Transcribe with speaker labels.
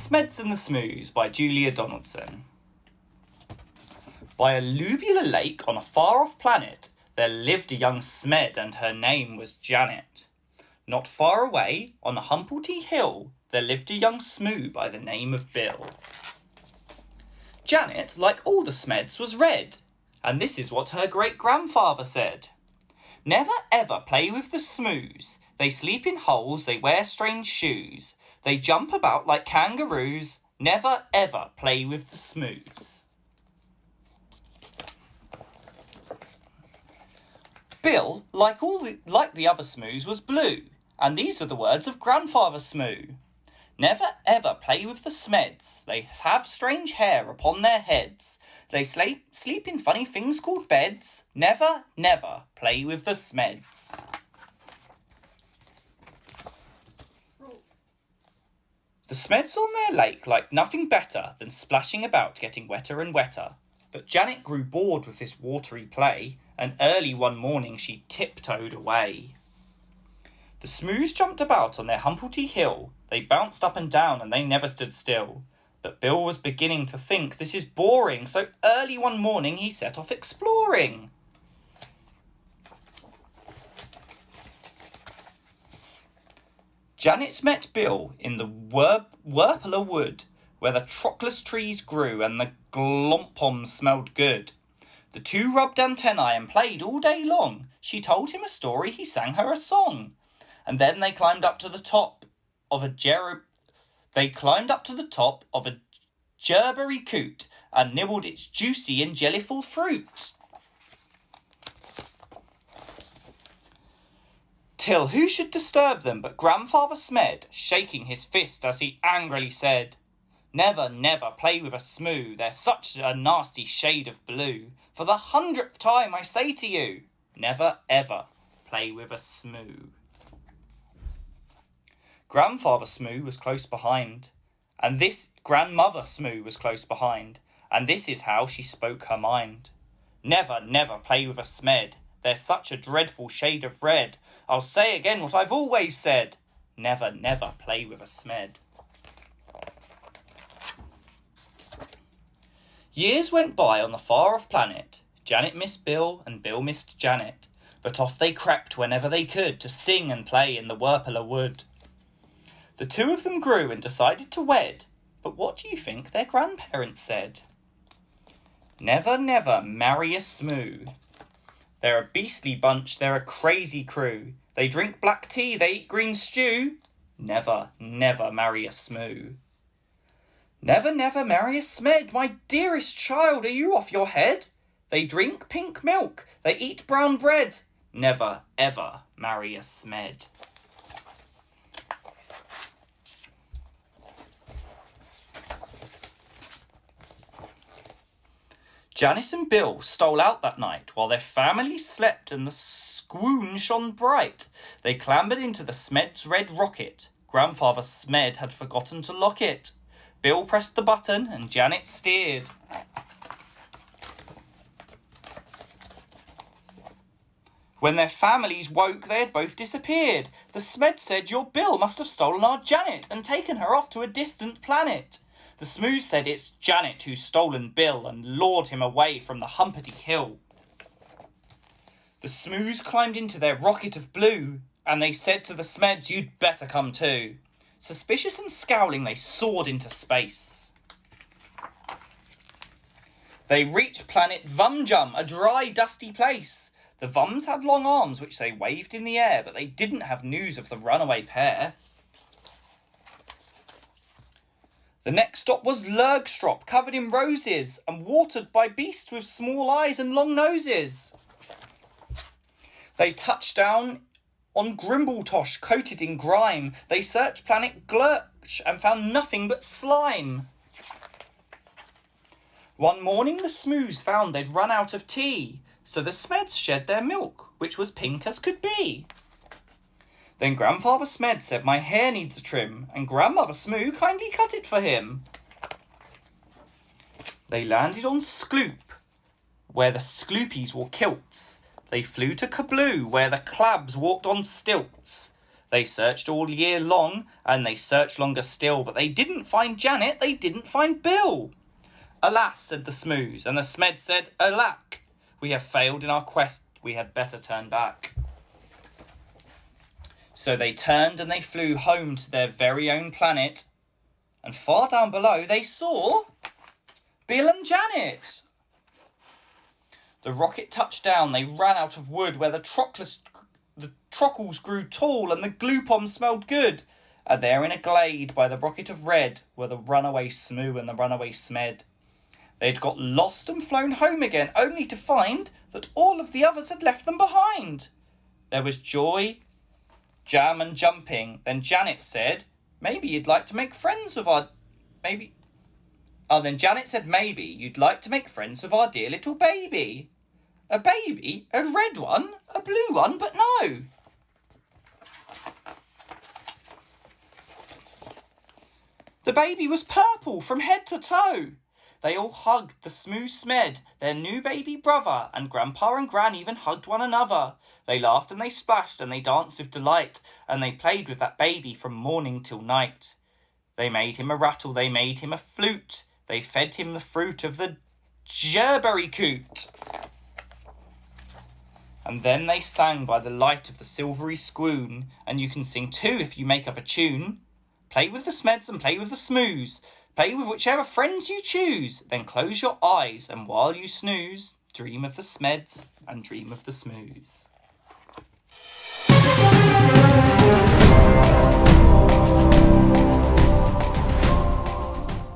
Speaker 1: Smeds and the Smoos by Julia Donaldson. By a lubular lake on a far-off planet, there lived a young Smed and her name was Janet. Not far away, on a Humplety hill, there lived a young Smoo by the name of Bill. Janet, like all the Smeds, was red, and this is what her great-grandfather said. Never ever play with the Smoos. They sleep in holes, they wear strange shoes. They jump about like kangaroos. Never ever play with the Smoos. Bill, like the other Smoos, was blue, and these are the words of Grandfather Smoo. Never ever play with the Smeds. They have strange hair upon their heads. They sleep in funny things called beds. Never, never play with the Smeds. The Smeds on their lake liked nothing better than splashing about getting wetter and wetter. But Janet grew bored with this watery play, and early one morning she tiptoed away. The Smoos jumped about on their Humplety hill. They bounced up and down and they never stood still. But Bill was beginning to think this is boring, so early one morning he set off exploring. Janet met Bill in the Wurpler wood, where the trockless trees grew and the glompoms smelled good. The two rubbed antennae and played all day long. She told him a story, he sang her a song. And then they climbed up to the top of a gerberry coot and nibbled its juicy and jellyful fruit. Till who should disturb them but Grandfather Smed, shaking his fist as he angrily said, Never, never play with a Smoo, they're such a nasty shade of blue. For the 100th time I say to you, never ever play with a Smoo. Grandfather Smoo was close behind, and Grandmother Smoo was close behind, and this is how she spoke her mind. Never, never play with a Smed, they're such a dreadful shade of red. I'll say again what I've always said, never, never play with a Smed. Years went by on the far-off planet. Janet missed Bill and Bill missed Janet, but off they crept whenever they could to sing and play in the Wurpler wood. The two of them grew and decided to wed, but what do you think their grandparents said? Never, never marry a Smoo. They're a beastly bunch, they're a crazy crew. They drink black tea, they eat green stew. Never, never marry a Smoo. Never, never marry a Smed, my dearest child, are you off your head? They drink pink milk, they eat brown bread. Never, ever marry a Smed. Janet and Bill stole out that night while their family slept and the squoon shone bright. They clambered into the Smed's red rocket. Grandfather Smed had forgotten to lock it. Bill pressed the button and Janet steered. When their families woke, they had both disappeared. The Smed said, your Bill must have stolen our Janet and taken her off to a distant planet. The Smoos said it's Janet who's stolen Bill and lured him away from the Humplety hill. The Smoos climbed into their rocket of blue, and they said to the Smeds, you'd better come too. Suspicious and scowling, they soared into space. They reached planet Vumjum, a dry, dusty place. The Vums had long arms which they waved in the air, but they didn't have news of the runaway pair. The next stop was Lurgstrop, covered in roses and watered by beasts with small eyes and long noses. They touched down on Grimbletosh, coated in grime. They searched planet Glurch and found nothing but slime. One morning the Smoos found they'd run out of tea, so the Smeds shed their milk, which was pink as could be. Then Grandfather Smed said, my hair needs a trim, and Grandmother Smoo kindly cut it for him. They landed on Skloop, where the Skloopies wore kilts. They flew to Kabloo, where the Clabs walked on stilts. They searched all year long, and they searched longer still, but they didn't find Janet, they didn't find Bill. Alas, said the Smoos, and the Smed said, alack, we have failed in our quest, we had better turn back. So they turned and they flew home to their very own planet, and far down below they saw Bill and Janet. The rocket touched down, they ran out of wood where the trockles grew tall and the glue bombs smelled good. And there in a glade by the rocket of red were the runaway Smoo and the runaway Smed. They'd got lost and flown home again, only to find that all of the others had left them behind. There was joy, jam and jumping. Then Janet said, maybe you'd like to make friends with our... Then Janet said, maybe you'd like to make friends with our dear little baby. A baby? A red one? A blue one? But no. The baby was purple from head to toe. They all hugged the Smoo Smed, their new baby brother, and Grandpa and Gran even hugged one another. They laughed and they splashed and they danced with delight, and they played with that baby from morning till night. They made him a rattle, they made him a flute, they fed him the fruit of the gerberry coot. And then they sang by the light of the silvery squoon, and you can sing too if you make up a tune. Play with the Smeds and play with the Smoos. Play with whichever friends you choose. Then close your eyes, and while you snooze, dream of the Smeds and dream of the Smoos.